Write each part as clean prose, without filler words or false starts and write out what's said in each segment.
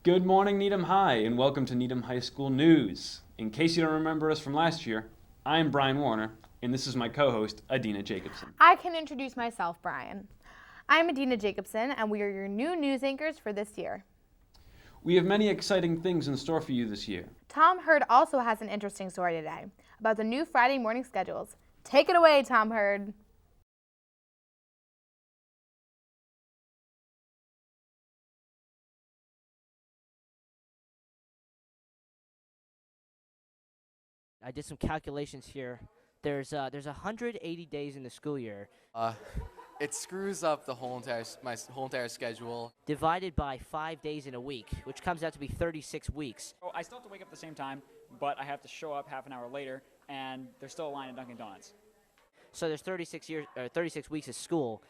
Good morning, Needham High, and welcome to Needham High School News. In case you don't remember us from last year, I'm Brian Warner, and this is my co-host, Adina Jacobson. I can introduce myself, Brian. I'm Adina Jacobson, and we are your new news anchors for this year. We have many exciting things in store for you this year. Tom Hurd also has an interesting story today about the new Friday morning schedules. Take it away, Tom Hurd. I did some calculations here. There's 180 days in the school year. It screws up the my whole entire schedule. Divided by 5 days in a week, which comes out to be 36 weeks. Oh, I still have to wake up at the same time, but I have to show up half an hour later, and there's still a line at Dunkin' Donuts. So there's 36 weeks of school,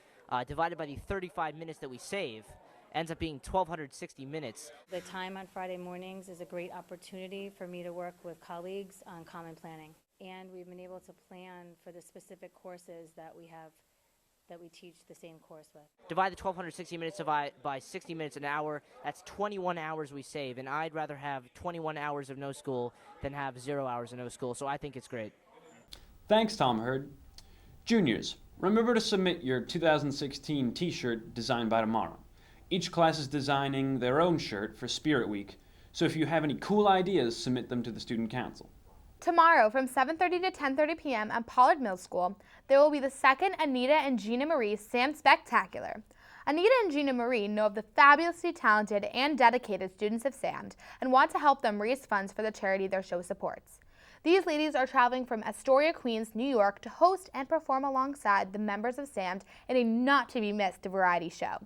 divided by the 35 minutes that we save, ends up being 1,260 minutes. The time on Friday mornings is a great opportunity for me to work with colleagues on common planning. And we've been able to plan for the specific courses that we teach the same course with. Divide the 1,260 minutes by 60 minutes an hour, that's 21 hours we save, and I'd rather have 21 hours of no school than have 0 hours of no school, so I think it's great. Thanks, Tom Hurd. Juniors, remember to submit your 2016 t-shirt designed by tomorrow. Each class is designing their own shirt for Spirit Week, so if you have any cool ideas, submit them to the Student Council. Tomorrow from 7:30 to 10:30 p.m. at Pollard Middle School, there will be the second Anita and Gina Marie Sam Spectacular. Anita and Gina Marie know of the fabulously talented and dedicated students of SAMD and want to help them raise funds for the charity their show supports. These ladies are traveling from Astoria, Queens, New York to host and perform alongside the members of SAMD in a not-to-be-missed variety show.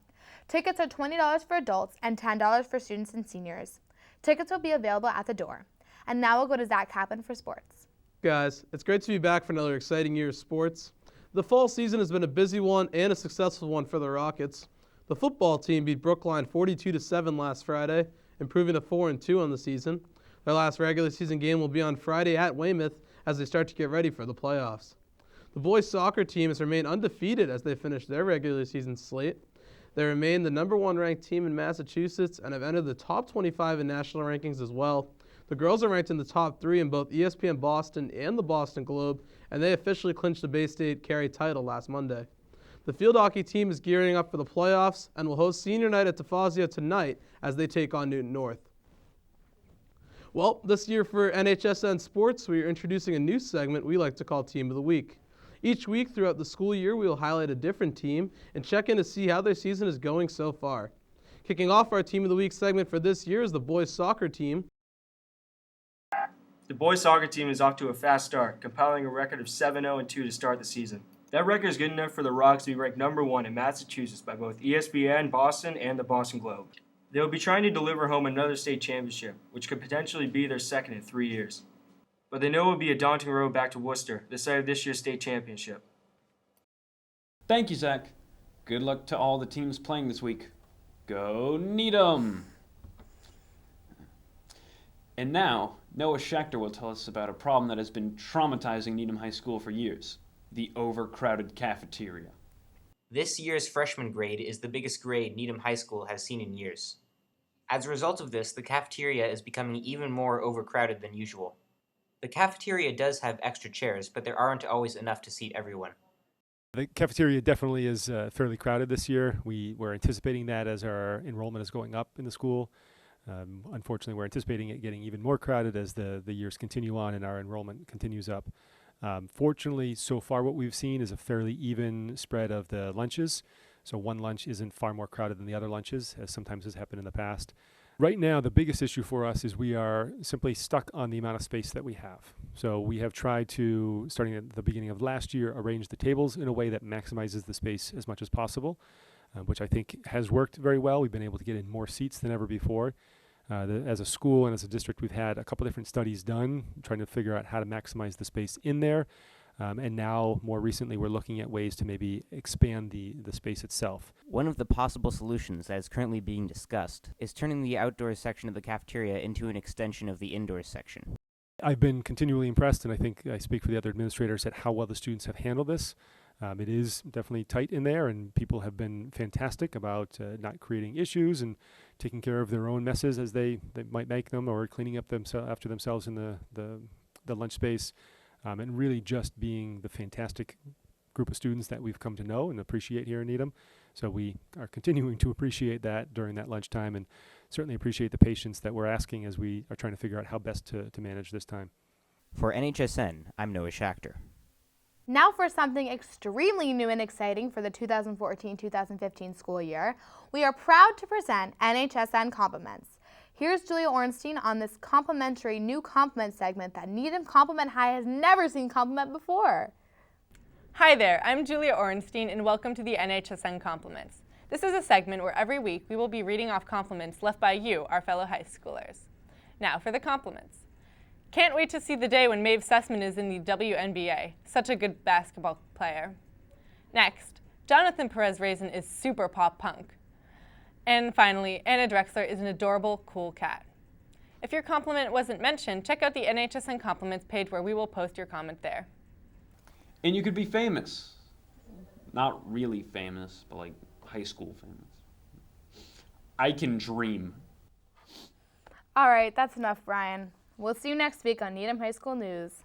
Tickets are $20 for adults and $10 for students and seniors. Tickets will be available at the door. And now we'll go to Zach Kaplan for sports. Guys, it's great to be back for another exciting year of sports. The fall season has been a busy one and a successful one for the Rockets. The football team beat Brookline 42-7 last Friday, improving to 4-2 on the season. Their last regular season game will be on Friday at Weymouth as they start to get ready for the playoffs. The boys soccer team has remained undefeated as they finish their regular season slate. They remain the number 1 ranked team in Massachusetts and have entered the top 25 in national rankings as well. The girls are ranked in the top 3 in both ESPN Boston and the Boston Globe, and they officially clinched the Bay State Carey title last Monday. The field hockey team is gearing up for the playoffs and will host senior night at Tafazio tonight as they take on Newton North. Well, this year for NHSN Sports, we are introducing a new segment we like to call Team of the Week. Each week throughout the school year, we will highlight a different team and check in to see how their season is going so far. Kicking off our Team of the Week segment for this year is the boys soccer team. The boys soccer team is off to a fast start, compiling a record of 7-0-2 to start the season. That record is good enough for the Rocks to be ranked number 1 in Massachusetts by both ESPN Boston and the Boston Globe. They will be trying to deliver home another state championship, which could potentially be their second in 3 years. But they know it will be a daunting road back to Worcester, the site of this year's state championship. Thank you, Zach. Good luck to all the teams playing this week. Go Needham! And now, Noah Schechter will tell us about a problem that has been traumatizing Needham High School for years: the overcrowded cafeteria. This year's freshman grade is the biggest grade Needham High School has seen in years. As a result of this, the cafeteria is becoming even more overcrowded than usual. The cafeteria does have extra chairs, but there aren't always enough to seat everyone. The cafeteria definitely is fairly crowded this year. We're anticipating that as our enrollment is going up in the school. Unfortunately, we're anticipating it getting even more crowded as the years continue on and our enrollment continues up. Fortunately, so far what we've seen is a fairly even spread of the lunches. So one lunch isn't far more crowded than the other lunches, as sometimes has happened in the past. Right now, the biggest issue for us is we are simply stuck on the amount of space that we have. So we have tried to, starting at the beginning of last year, arrange the tables in a way that maximizes the space as much as possible, which I think has worked very well. We've been able to get in more seats than ever before. As a school and as a district, we've had a couple different studies done, trying to figure out how to maximize the space in there. And now, more recently, we're looking at ways to maybe expand the space itself. One of the possible solutions that is currently being discussed is turning the outdoor section of the cafeteria into an extension of the indoor section. I've been continually impressed, and I think I speak for the other administrators, at how well the students have handled this. It is definitely tight in there, and people have been fantastic about not creating issues and taking care of their own messes as they might make them, or cleaning up after themselves in the lunch space, and really just being the fantastic group of students that we've come to know and appreciate here in Needham. So we are continuing to appreciate that during that lunchtime, and certainly appreciate the patience that we're asking as we are trying to figure out how best to manage this time. For NHSN, I'm Noah Schachter. Now for something extremely new and exciting for the 2014-2015 school year, we are proud to present NHSN Compliments. Here's Julia Ornstein on this complimentary new compliment segment that Needham Compliment High has never seen compliment before. Hi there, I'm Julia Ornstein and welcome to the NHSN Compliments. This is a segment where every week we will be reading off compliments left by you, our fellow high schoolers. Now for the compliments. Can't wait to see the day when Maeve Sussman is in the WNBA. Such a good basketball player. Next, Jonathan Perez-Raisin is super pop punk. And finally, Anna Drexler is an adorable, cool cat. If your compliment wasn't mentioned, check out the NHSN Compliments page where we will post your comment there. And you could be famous. Not really famous, but like high school famous. I can dream. All right, that's enough, Brian. We'll see you next week on Needham High School News.